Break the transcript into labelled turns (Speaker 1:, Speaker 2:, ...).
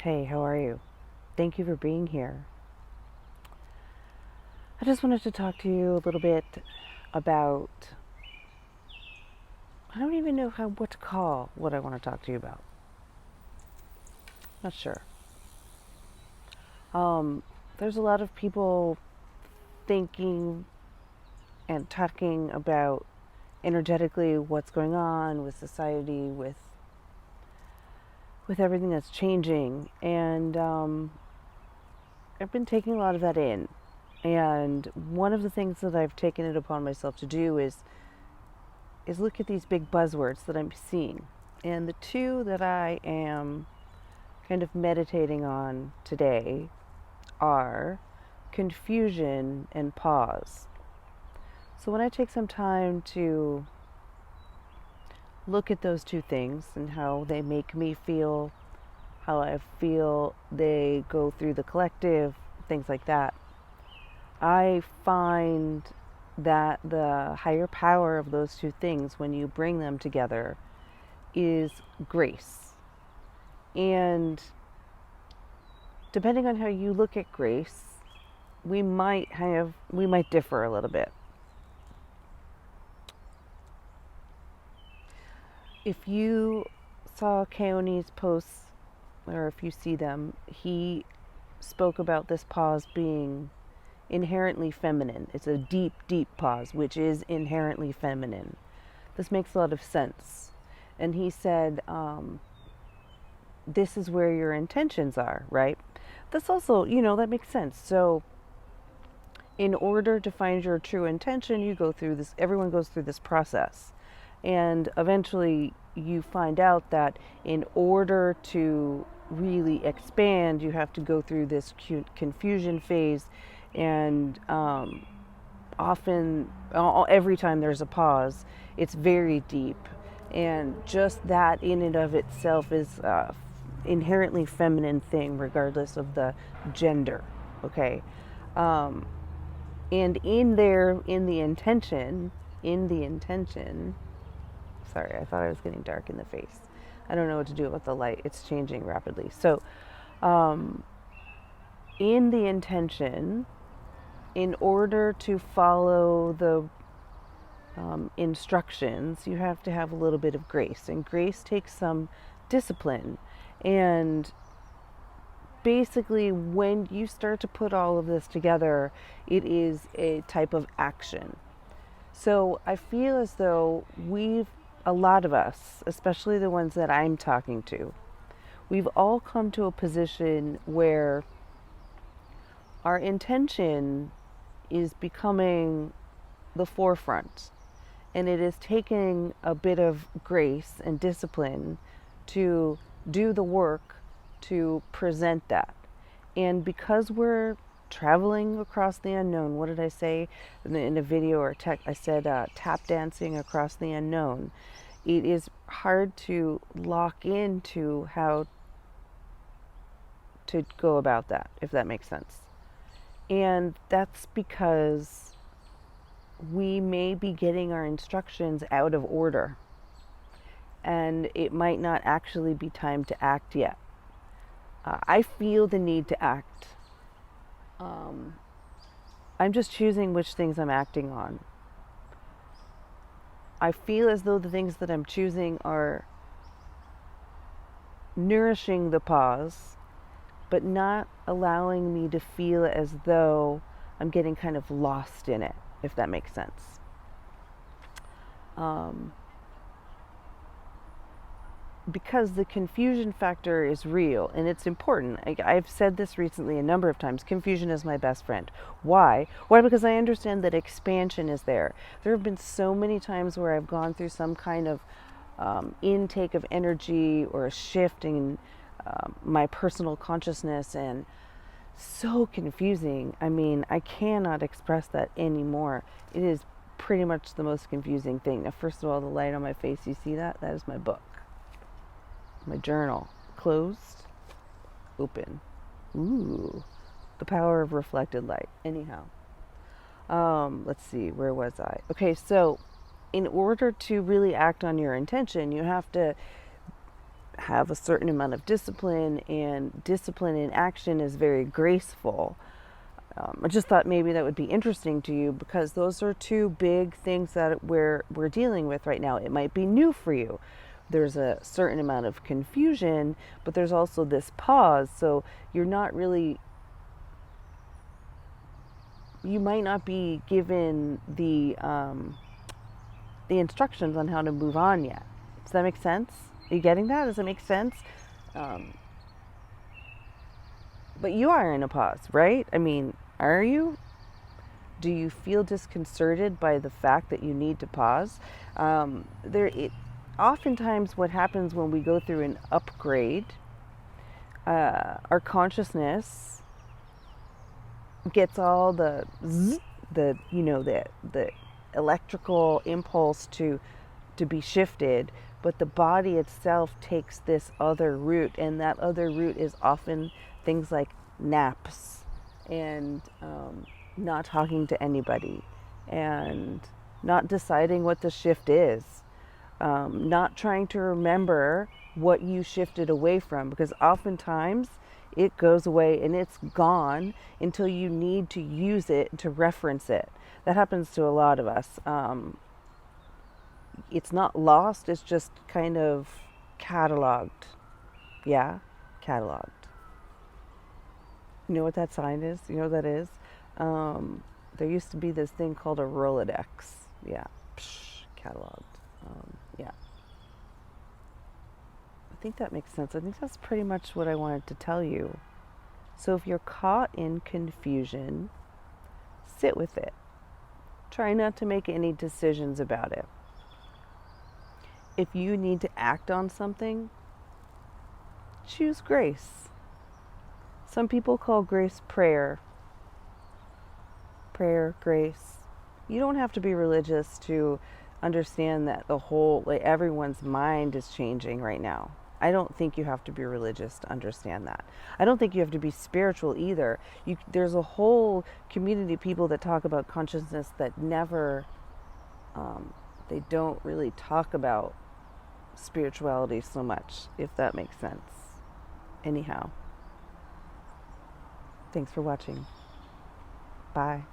Speaker 1: Hey, how are you? Thank you for being here. I just wanted to talk to you a little bit about, I don't even know what to call what I want to talk to you about. Not sure. Um, there's a lot of people thinking and talking about energetically what's going on with society, with everything that's changing, and I've been taking a lot of that in. And one of the things that I've taken it upon myself to do is look at these big buzzwords that I'm seeing. And the two that I am kind of meditating on today are confusion and pause. So when I take some time to look at those two things and how they make me feel, how I feel they go through the collective, things like that, I find that the higher power of those two things, when you bring them together, is grace. And depending on how you look at grace, we might differ a little bit. If you saw Keone's posts, or if you see them, he spoke about this pause being inherently feminine. It's a deep, deep pause, which is inherently feminine. This makes a lot of sense. And he said, this is where your intentions are, right? That's also, that makes sense. So, in order to find your true intention, everyone goes through this process. And eventually, you find out that in order to really expand, you have to go through this confusion phase. And often, every time there's a pause, it's very deep. And just that in and of itself is inherently feminine thing, regardless of the gender. Okay. Um, and in the intention, sorry, I thought I was getting dark in the face. I don't know what to do with the light. It's changing rapidly. So, um, in the intention, in order to follow the instructions, you have to have a little bit of grace. And grace takes some discipline. And basically, when you start to put all of this together, it is a type of action. So I feel as though a lot of us, especially the ones that I'm talking to, we've all come to a position where our intention is becoming the forefront. And it is taking a bit of grace and discipline to do the work to present that. And because we're traveling across the unknown, what did I say in a video or text? I said tap dancing across the unknown. It is hard to lock into how to go about that, if that makes sense. And that's because we may be getting our instructions out of order, and it might not actually be time to act yet. I feel the need to act. I'm just choosing which things I'm acting on. I feel as though the things that I'm choosing are nourishing the pause, but not allowing me to feel as though I'm getting kind of lost in it, if that makes sense. Um, because the confusion factor is real and it's important. I've said this recently a number of times. Confusion is my best friend. Why? Why? Because I understand that expansion is there. There have been so many times where I've gone through some kind of intake of energy or a shift in my personal consciousness, and so confusing. I mean, I cannot express that anymore. It is pretty much the most confusing thing. Now, first of all, the light on my face, you see that? That is my book. My journal. Closed, open. Ooh, the power of reflected light. Anyhow, let's see, where was I? Okay, so in order to really act on your intention, you have to have a certain amount of discipline, and discipline in action is very graceful. I just thought maybe that would be interesting to you, because those are two big things that we're dealing with right now. It might be new for you. There's a certain amount of confusion, but there's also this pause. So you're not really, you might not be given the instructions on how to move on yet. Does that make sense? Are you getting that? Does it make sense? But you are in a pause, right? I mean, are you? Do you feel disconcerted by the fact that you need to pause? Oftentimes what happens when we go through an upgrade, our consciousness gets all the electrical impulse to be shifted, but the body itself takes this other route, and that other route is often things like naps and not talking to anybody and not deciding what the shift is, not trying to remember what you shifted away from, because oftentimes it goes away and it's gone until you need to use it to reference it. That happens to a lot of us. It's not lost, it's just kind of cataloged. Yeah, cataloged. You know what that sign is? You know what that is? There used to be this thing called a Rolodex. Yeah, cataloged. Yeah. I think that makes sense. I think that's pretty much what I wanted to tell you. So if you're caught in confusion, sit with it. Try not to make any decisions about it. If you need to act on something, choose grace. Some people call grace prayer. Prayer, grace. You don't have to be religious to understand that everyone's mind is changing right now. I don't think you have to be religious to understand that. I don't think you have to be spiritual either. There's a whole community of people that talk about consciousness that never, they don't really talk about spirituality so much, if that makes sense. Anyhow, thanks for watching. Bye.